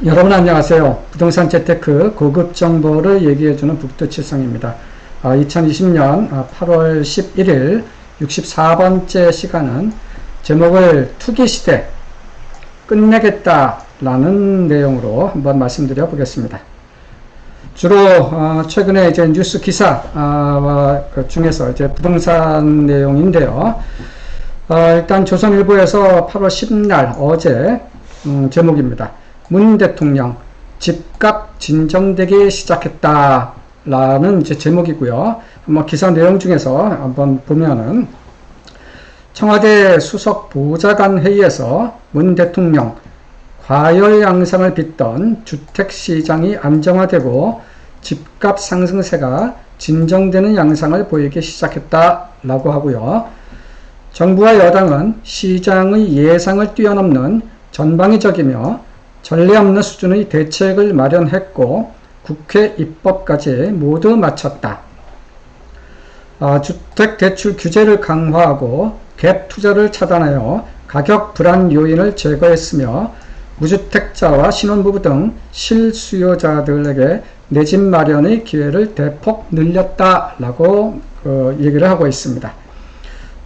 여러분 안녕하세요. 부동산 재테크 고급 정보를 얘기해주는 북두칠성입니다. 2020년 8월 11일 64번째 시간은 제목을 투기시대 끝내겠다라는 내용으로 한번 말씀드려 보겠습니다. 주로 최근에 이제 뉴스 기사 중에서 이제 부동산 내용인데요. 일단 조선일보에서 8월 10일 어제 제목입니다. 문 대통령 집값 진정되기 시작했다 라는 이제 제목이고요. 한번 기사 내용 중에서 한번 보면은 청와대 수석 보좌관 회의에서 문 대통령 과열 양상을 빚던 주택시장이 안정화되고 집값 상승세가 진정되는 양상을 보이기 시작했다 라고 하고요. 정부와 여당은 시장의 예상을 뛰어넘는 전방위적이며 전례 없는 수준의 대책을 마련했고 국회 입법까지 모두 마쳤다. 주택대출 규제를 강화하고 갭 투자를 차단하여 가격 불안 요인을 제거했으며 무주택자와 신혼부부 등 실수요자들에게 내 집 마련의 기회를 대폭 늘렸다라고 얘기를 하고 있습니다.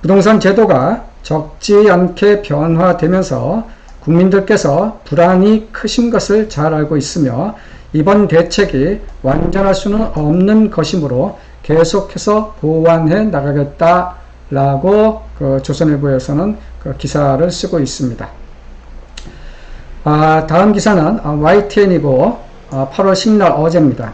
부동산 제도가 적지 않게 변화되면서 국민들께서 불안이 크신 것을 잘 알고 있으며 이번 대책이 완전할 수는 없는 것이므로 계속해서 보완해 나가겠다라고 조선일보에서는 기사를 쓰고 있습니다. 다음 기사는 YTN이고 8월 10일 어제입니다.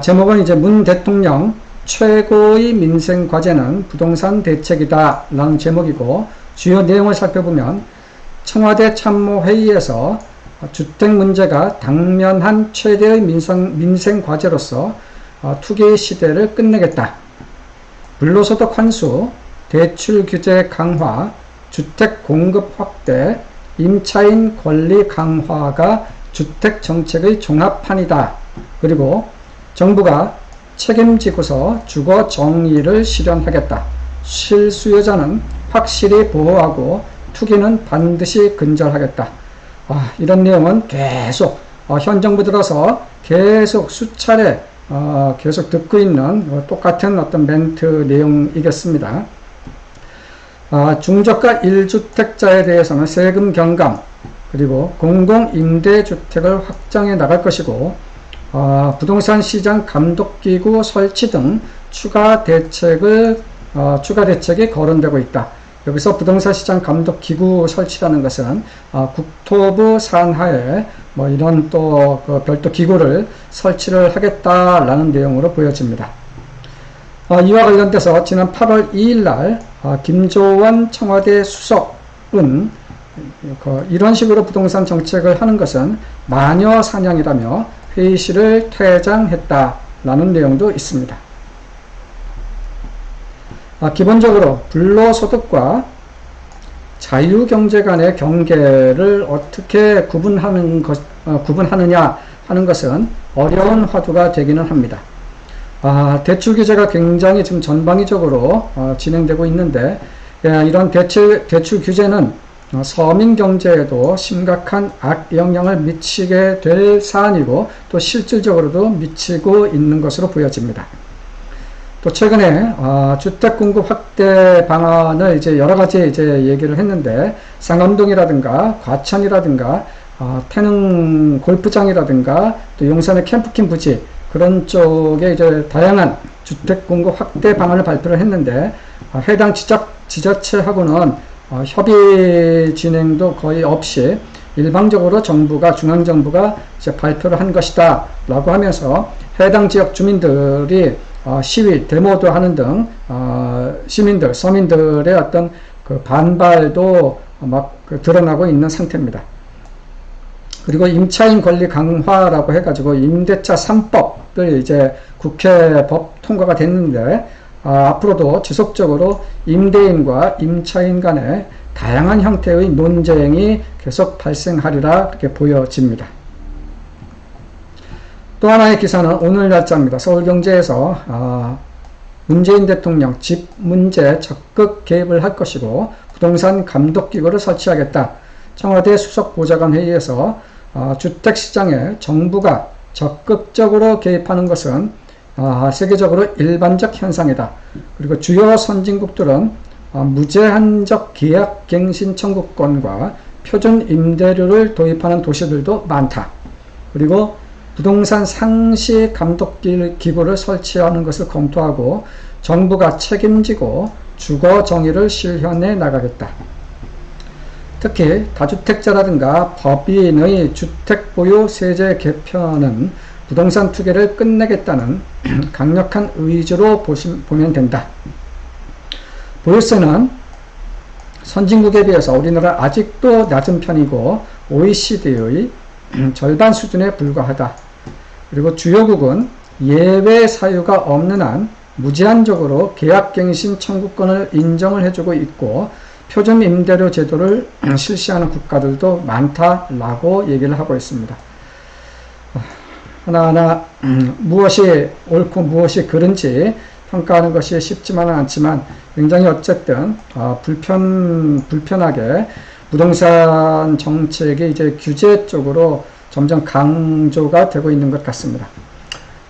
제목은 이제 문 대통령 최고의 민생 과제는 부동산 대책이다 라는 제목이고 주요 내용을 살펴보면 청와대 참모회의에서 주택 문제가 당면한 최대의 민생 과제로서 투기 시대를 끝내겠다. 불로소득 환수, 대출 규제 강화, 주택 공급 확대, 임차인 권리 강화가 주택 정책의 종합판이다. 그리고 정부가 책임지고서 주거 정의를 실현하겠다. 실수요자는 확실히 보호하고 투기는 반드시 근절하겠다. 이런 내용은 계속 현 정부 들어서 계속 수차례 계속 듣고 있는 똑같은 어떤 멘트 내용이겠습니다. 중저가 1주택자에 대해서는 세금 경감 그리고 공공임대주택을 확장해 나갈 것이고 부동산 시장 감독기구 설치 등 추가 대책이 거론되고 있다. 여기서 부동산 시장 감독 기구 설치라는 것은 국토부 산하에 이런 또 별도 기구를 설치를 하겠다라는 내용으로 보여집니다. 이와 관련돼서 지난 8월 2일 날 김조원 청와대 수석은 이런 식으로 부동산 정책을 하는 것은 마녀 사냥이라며 회의실을 퇴장했다라는 내용도 있습니다. 기본적으로 불로소득과 자유경제 간의 경계를 어떻게 구분하느냐 하는 것은 어려운 화두가 되기는 합니다. 대출 규제가 굉장히 지금 전방위적으로 진행되고 있는데 이런 대출 규제는 서민 경제에도 심각한 악영향을 미치게 될 사안이고 또 실질적으로도 미치고 있는 것으로 보여집니다. 또 최근에 주택 공급 확대 방안을 이제 여러 가지 이제 얘기를 했는데 상암동이라든가 과천이라든가 태릉 골프장이라든가 또 용산의 캠프킹 부지 그런 쪽에 이제 다양한 주택 공급 확대 방안을 발표를 했는데 해당 지자체하고는 협의 진행도 거의 없이 일방적으로 중앙정부가 이제 발표를 한 것이다 라고 하면서 해당 지역 주민들이 시위, 데모도 하는 등 서민들의 어떤 반발도 드러나고 있는 상태입니다. 그리고 임차인 권리 강화라고 해가지고 임대차 3법을 이제 국회 법 통과가 됐는데 앞으로도 지속적으로 임대인과 임차인 간의 다양한 형태의 논쟁이 계속 발생하리라 그렇게 보여집니다. 또 하나의 기사는 오늘 날짜입니다. 서울경제에서 문재인 대통령 집 문제 적극 개입을 할 것이고 부동산 감독기구를 설치하겠다. 청와대 수석보좌관 회의에서 주택시장에 정부가 적극적으로 개입하는 것은 세계적으로 일반적 현상이다. 그리고 주요 선진국들은 무제한적 계약갱신 청구권과 표준 임대료를 도입하는 도시들도 많다. 그리고 부동산 상시 감독 기구를 설치하는 것을 검토하고 정부가 책임지고 주거 정의를 실현해 나가겠다. 특히 다주택자라든가 법인의 주택 보유 세제 개편은 부동산 투기를 끝내겠다는 강력한 의지로 보면 된다. 보유세는 선진국에 비해서 우리나라 아직도 낮은 편이고 OECD의 절반 수준에 불과하다. 그리고 주요국은 예외 사유가 없는 한 무제한적으로 계약갱신 청구권을 인정을 해주고 있고 표준 임대료 제도를 실시하는 국가들도 많다라고 얘기를 하고 있습니다. 하나하나 무엇이 옳고 무엇이 그른지 평가하는 것이 쉽지만은 않지만 굉장히 어쨌든 불편하게 부동산 정책이 이제 규제 쪽으로 점점 강조가 되고 있는 것 같습니다.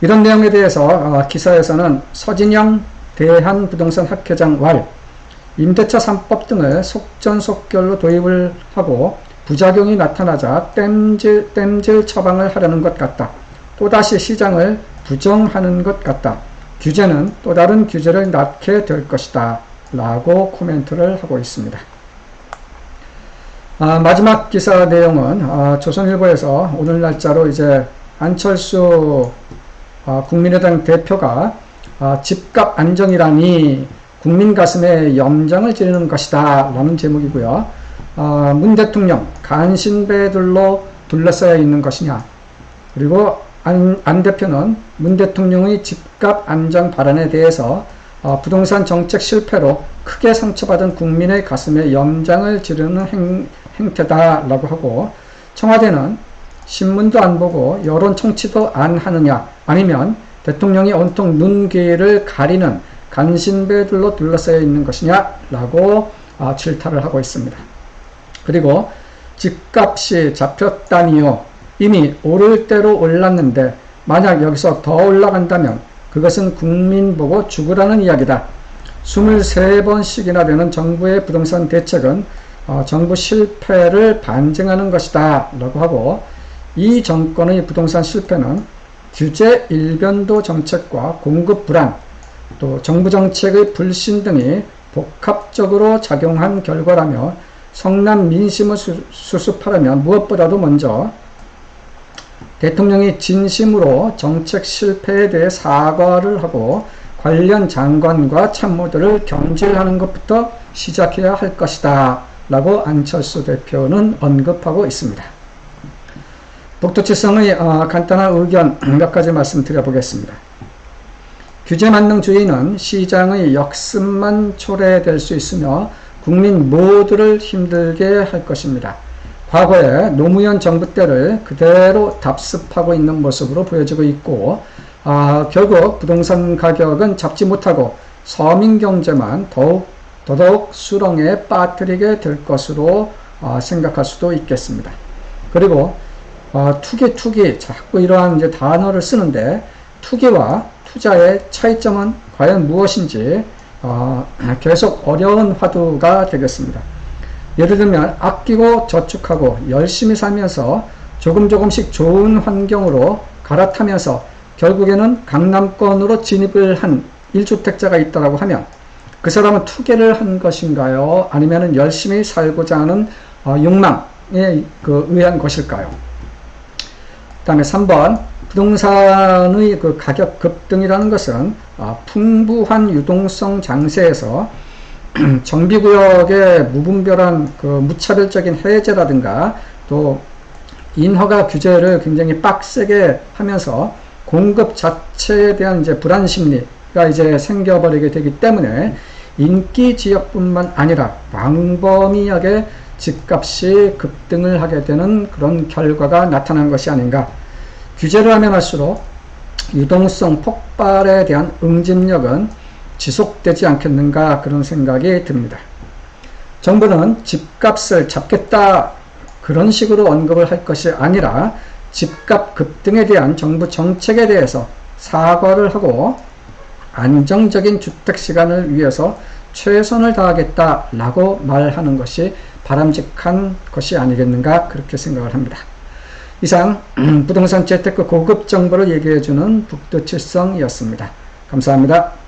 이런 내용에 대해서 기사에서는 서진영 대한부동산 학회장 왈 임대차 3법 등을 속전속결로 도입을 하고 부작용이 나타나자 땜질 처방을 하려는 것 같다. 또다시 시장을 부정하는 것 같다. 규제는 또 다른 규제를 낳게 될 것이다. 라고 코멘트를 하고 있습니다. 마지막 기사 내용은 조선일보에서 오늘 날짜로 이제 안철수 국민의당 대표가 집값 안정이라니 국민 가슴에 염장을 지르는 것이다 라는 제목이고요. 문 대통령 간신배들로 둘러싸여 있는 것이냐, 그리고 안 대표는 문 대통령의 집값 안정 발언에 대해서 부동산 정책 실패로 크게 상처받은 국민의 가슴에 염장을 지르는 행태다라고 하고, 청와대는 신문도 안 보고 여론 청취도 안 하느냐, 아니면 대통령이 온통 눈 귀를 가리는 간신배들로 둘러싸여 있는 것이냐 라고 질타를 하고 있습니다. 그리고 집값이 잡혔다니요. 이미 오를 대로 올랐는데 만약 여기서 더 올라간다면 그것은 국민 보고 죽으라는 이야기다. 23번씩이나 되는 정부의 부동산 대책은 정부 실패를 반증하는 것이다 라고 하고, 이 정권의 부동산 실패는 규제 일변도 정책과 공급 불안, 또 정부 정책의 불신 등이 복합적으로 작용한 결과라며 성남 민심을 수습하려면 무엇보다도 먼저 대통령이 진심으로 정책 실패에 대해 사과를 하고 관련 장관과 참모들을 경질하는 것부터 시작해야 할 것이다 라고 안철수 대표는 언급하고 있습니다. 북두칠성의 간단한 의견 몇 가지 말씀드려 보겠습니다. 규제 만능주의는 시장의 역습만 초래될 수 있으며 국민 모두를 힘들게 할 것입니다. 과거에 노무현 정부 때를 그대로 답습하고 있는 모습으로 보여지고 있고, 결국 부동산 가격은 잡지 못하고 서민경제만 더더욱 수렁에 빠뜨리게 될 것으로 생각할 수도 있겠습니다. 그리고 투기 자꾸 이러한 이제 단어를 쓰는데, 투기와 투자의 차이점은 과연 무엇인지 계속 어려운 화두가 되겠습니다. 예를 들면 아끼고 저축하고 열심히 살면서 조금씩 좋은 환경으로 갈아타면서 결국에는 강남권으로 진입을 한 1주택자가 있다고 하면 그 사람은 투기를 한 것인가요? 아니면 열심히 살고자 하는 욕망에 의한 것일까요? 그 다음에 3번, 부동산의 그 가격 급등이라는 것은 풍부한 유동성 장세에서 정비구역의 무분별한 그 무차별적인 해제라든가 또 인허가 규제를 굉장히 빡세게 하면서 공급 자체에 대한 이제 불안 심리가 이제 생겨버리게 되기 때문에 인기 지역뿐만 아니라 광범위하게 집값이 급등을 하게 되는 그런 결과가 나타난 것이 아닌가. 규제를 하면 할수록 유동성 폭발에 대한 응집력은 지속되지 않겠는가, 그런 생각이 듭니다. 정부는 집값을 잡겠다 그런 식으로 언급을 할 것이 아니라 집값 급등에 대한 정부 정책에 대해서 사과를 하고 안정적인 주택 시간을 위해서 최선을 다하겠다라고 말하는 것이 바람직한 것이 아니겠는가 그렇게 생각을 합니다. 이상 부동산 재테크 고급 정보를 얘기해주는 북두칠성이었습니다. 감사합니다.